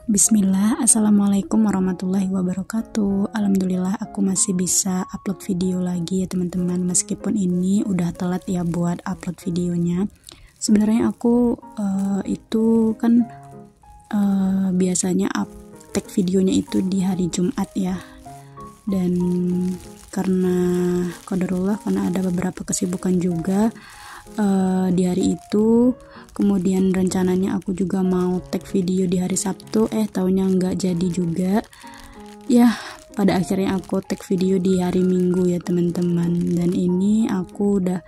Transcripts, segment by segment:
Bismillah, Assalamualaikum warahmatullahi wabarakatuh. Alhamdulillah aku masih bisa upload video lagi ya teman-teman, meskipun ini udah telat ya buat upload videonya. Sebenarnya aku itu kan biasanya tag videonya itu di hari Jumat ya, dan karena qadarullah, karena ada beberapa kesibukan juga di hari itu. Kemudian rencananya aku juga mau tag video di hari Sabtu, taunya nggak jadi juga ya. Pada akhirnya aku tag video di hari Minggu ya teman-teman, dan ini aku udah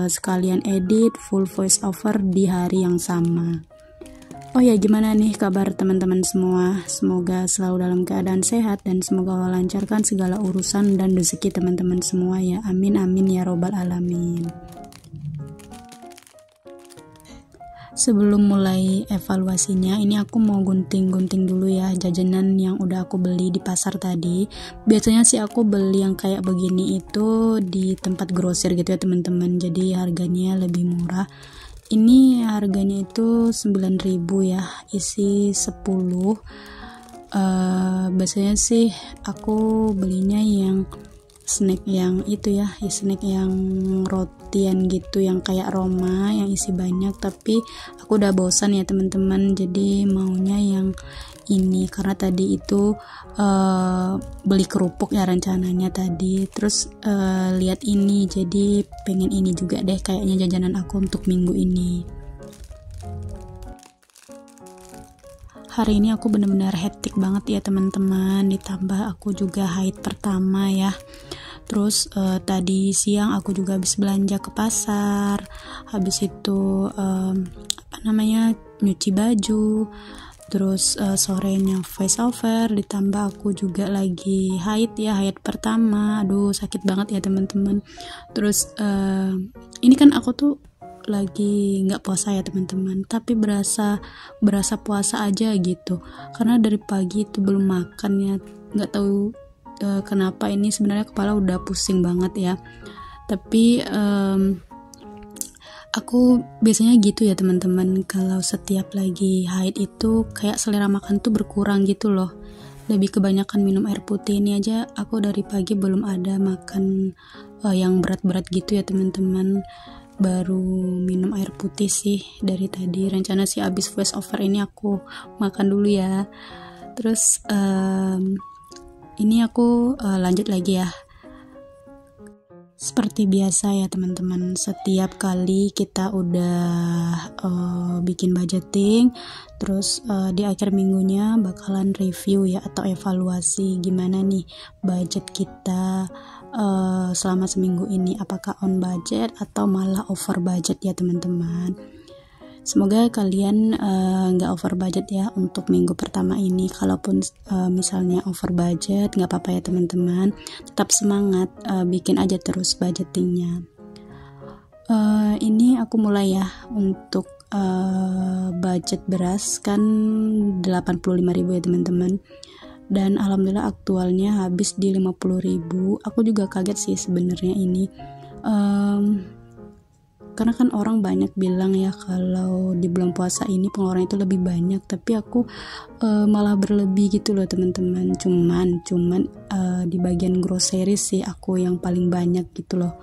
sekalian edit full voice over di hari yang sama. Oh ya, gimana nih kabar teman-teman semua? Semoga selalu dalam keadaan sehat dan semoga Allah lancarkan segala urusan dan rezeki teman-teman semua ya. Amin amin ya robbal alamin. Sebelum mulai evaluasinya, ini aku mau gunting-gunting dulu ya jajanan yang udah aku beli di pasar tadi. Biasanya sih aku beli yang kayak begini itu di tempat grosir gitu ya teman-teman, jadi harganya lebih murah. Ini harganya itu 9.000 ya, isi 10. Biasanya sih aku belinya yang snack yang itu ya, snack yang rotian gitu, yang kayak Roma yang isi banyak. Tapi aku udah bosan ya teman-teman, jadi maunya yang ini karena tadi itu beli kerupuk ya rencananya tadi, terus lihat ini jadi pengen ini juga deh kayaknya jajanan aku untuk minggu ini. Hari ini aku bener-bener hektik banget ya teman-teman, ditambah aku juga haid pertama ya. Terus tadi siang aku juga habis belanja ke pasar, habis itu nyuci baju, terus sorenya voice over, ditambah aku juga lagi haid ya, haid pertama. Aduh sakit banget ya teman-teman. Terus ini kan aku tuh lagi nggak puasa ya teman-teman, tapi berasa puasa aja gitu, karena dari pagi itu belum makan ya. Nggak tahu kenapa, ini sebenarnya kepala udah pusing banget ya, tapi aku biasanya gitu ya teman-teman, kalau setiap lagi haid itu kayak selera makan tuh berkurang gitu loh, lebih kebanyakan minum air putih. Ini aja aku dari pagi belum ada makan yang berat-berat gitu ya teman-teman, baru minum air putih sih dari tadi. Rencana sih abis voice over ini aku makan dulu ya. Terus ini aku lanjut lagi ya. Seperti biasa ya teman-teman, setiap kali kita udah bikin budgeting, terus di akhir minggunya bakalan review ya atau evaluasi gimana nih budget kita selama seminggu ini, apakah on budget atau malah over budget ya teman-teman. Semoga kalian nggak over budget ya untuk minggu pertama ini. Kalaupun misalnya over budget, nggak apa-apa ya teman-teman, tetap semangat, bikin aja terus budgetingnya. Ini aku mulai ya untuk budget beras kan 85.000 ya teman-teman, dan alhamdulillah aktualnya habis di 50.000. Aku juga kaget sih sebenarnya ini, karena kan orang banyak bilang ya kalau di bulan puasa ini pengeluaran itu lebih banyak, tapi aku malah berlebih gitu loh teman-teman. Cuman di bagian grocery sih aku yang paling banyak gitu loh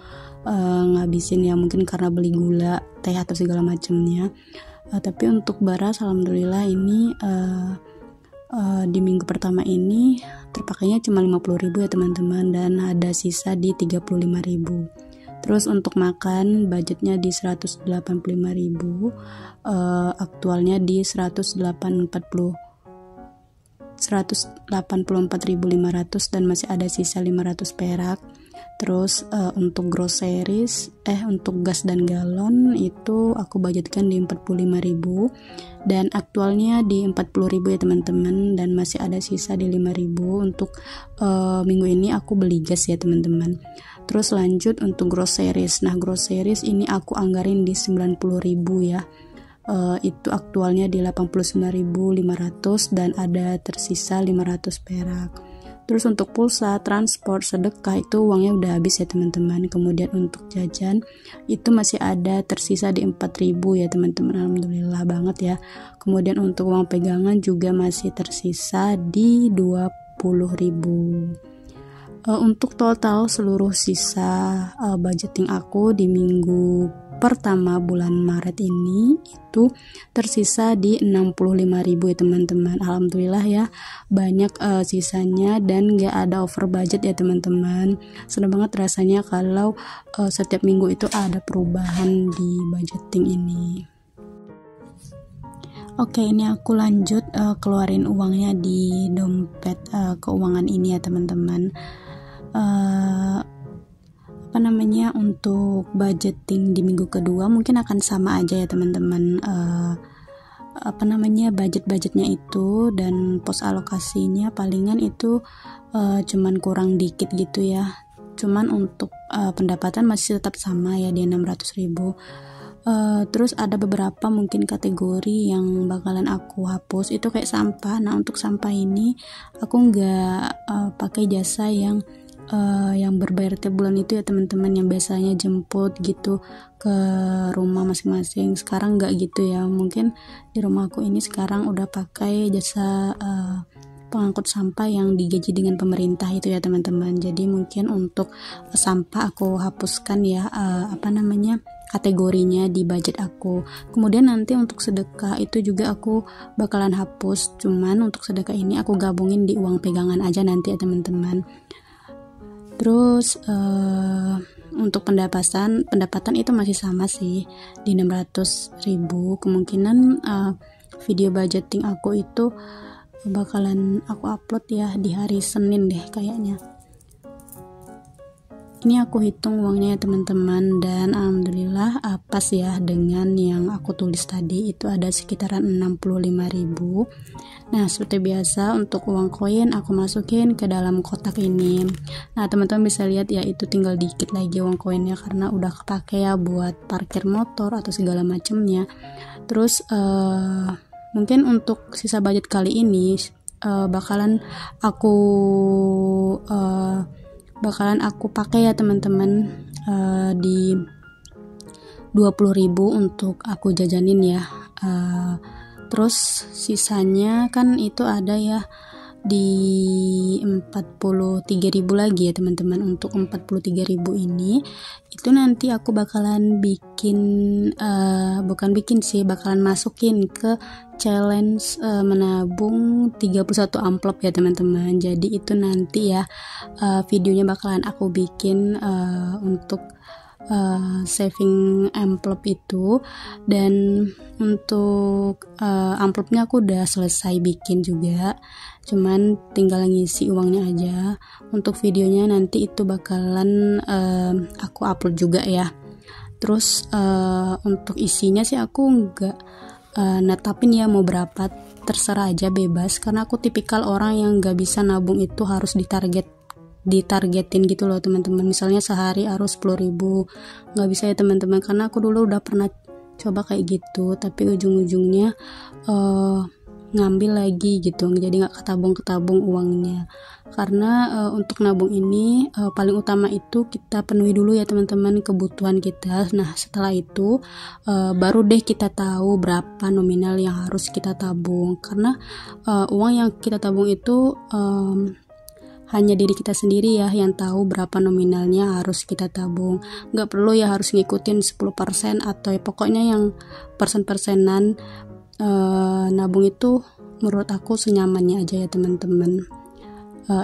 ngabisin ya, mungkin karena beli gula, teh atau segala macamnya. Tapi untuk beras alhamdulillah ini di minggu pertama ini terpakainya cuma 50.000 ya teman-teman, dan ada sisa di 35.000. Terus untuk makan budgetnya di 185.000, aktualnya di 184.500 dan masih ada sisa 500 perak. Terus untuk groceries untuk gas dan galon itu aku budgetkan di 45.000 dan aktualnya di 40.000 ya teman-teman, dan masih ada sisa di 5.000 untuk minggu ini aku beli gas ya teman-teman. Terus lanjut untuk groceries. Nah, groceries ini aku anggarin di 90.000 ya. Itu aktualnya di 89.500 dan ada tersisa 500 perak. Terus untuk pulsa, transport, sedekah itu uangnya udah habis ya teman-teman. Kemudian untuk jajan itu masih ada tersisa di 4.000 ya teman-teman. Alhamdulillah banget ya. Kemudian untuk uang pegangan juga masih tersisa di 20.000. Untuk total seluruh sisa budgeting aku di minggu pertama bulan Maret ini itu tersisa di 65.000 ya teman-teman. Alhamdulillah ya, banyak sisanya dan gak ada over budget ya teman-teman. Senang banget rasanya kalau setiap minggu itu ada perubahan di budgeting ini. Oke, ini aku lanjut keluarin uangnya di dompet keuangan ini ya teman-teman. Untuk budgeting di minggu kedua mungkin akan sama aja ya teman-teman. Budgetnya itu dan pos alokasinya palingan itu cuman kurang dikit gitu ya. Cuman untuk pendapatan masih tetap sama ya di 600.000. Terus ada beberapa mungkin kategori yang bakalan aku hapus, itu kayak sampah. Nah, untuk sampah ini aku nggak pakai jasa yang berbayar tiap bulan itu ya teman-teman, yang biasanya jemput gitu ke rumah masing-masing. Sekarang nggak gitu ya, mungkin di rumahku ini sekarang udah pakai jasa pengangkut sampah yang digaji dengan pemerintah itu ya teman-teman. Jadi mungkin untuk sampah aku hapuskan ya kategorinya di budget aku. Kemudian nanti untuk sedekah itu juga aku bakalan hapus, cuman untuk sedekah ini aku gabungin di uang pegangan aja nanti ya teman-teman. Terus untuk pendapatan itu masih sama sih di 600.000. Kemungkinan video budgeting aku itu bakalan aku upload ya di hari Senin deh kayaknya. Ini aku hitung uangnya ya teman-teman, dan alhamdulillah pas ya dengan yang aku tulis tadi, itu ada sekitaran 65.000. Nah, seperti biasa untuk uang koin aku masukin ke dalam kotak ini. Nah, teman-teman bisa lihat ya, itu tinggal dikit lagi uang koinnya karena udah kepake ya buat parkir motor atau segala macamnya. Terus mungkin untuk sisa budget kali ini bakalan aku pakai ya teman-teman di 20.000 untuk aku jajanin ya. Terus sisanya kan itu ada ya di 43.000 lagi ya teman-teman. Untuk 43.000 ini itu nanti aku bakalan bakalan masukin ke challenge menabung 31 amplop ya teman-teman. Jadi itu nanti ya videonya bakalan aku bikin untuk saving amplop itu. Dan untuk amplopnya aku udah selesai bikin juga, cuman tinggal ngisi uangnya aja. Untuk videonya nanti itu bakalan aku upload juga ya. Terus untuk isinya sih aku nggak netapin ya mau berapa, terserah aja, bebas, karena aku tipikal orang yang nggak bisa nabung itu harus ditargetin gitu loh teman-teman. Misalnya sehari harus 10.000, nggak bisa ya teman-teman, karena aku dulu udah pernah coba kayak gitu, tapi ujung-ujungnya ngambil lagi gitu, jadi nggak ketabung uangnya. Karena untuk nabung ini paling utama itu kita penuhi dulu ya teman-teman kebutuhan kita. Nah, setelah itu baru deh kita tahu berapa nominal yang harus kita tabung, karena uang yang kita tabung itu hanya diri kita sendiri ya yang tahu berapa nominalnya harus kita tabung. Nggak perlu ya harus ngikutin 10% atau ya, pokoknya yang persen-persenan. Nabung itu menurut aku senyamannya aja ya teman-teman.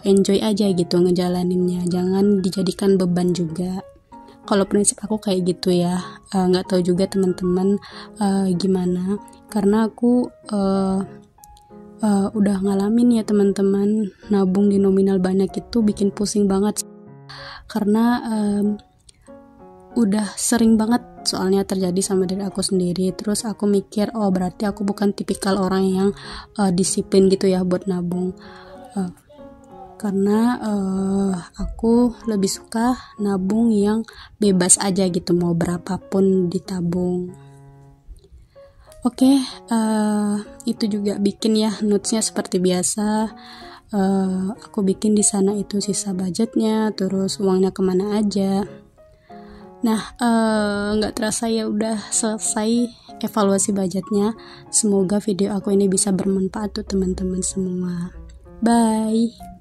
Enjoy aja gitu ngejalaninnya, jangan dijadikan beban juga. Kalau prinsip aku kayak gitu ya. Nggak tahu juga teman-teman gimana, karena aku udah ngalamin ya teman-teman, nabung di nominal banyak itu bikin pusing banget. karena udah sering banget soalnya terjadi sama diri aku sendiri. Terus aku mikir, oh berarti aku bukan tipikal orang yang disiplin gitu ya buat nabung, karena aku lebih suka nabung yang bebas aja gitu, mau berapapun ditabung. Oke, itu juga bikin ya notesnya seperti biasa. Aku bikin di sana itu sisa budgetnya, terus uangnya kemana aja. Nah, nggak terasa ya udah selesai evaluasi budgetnya. Semoga video aku ini bisa bermanfaat untuk teman-teman semua. Bye.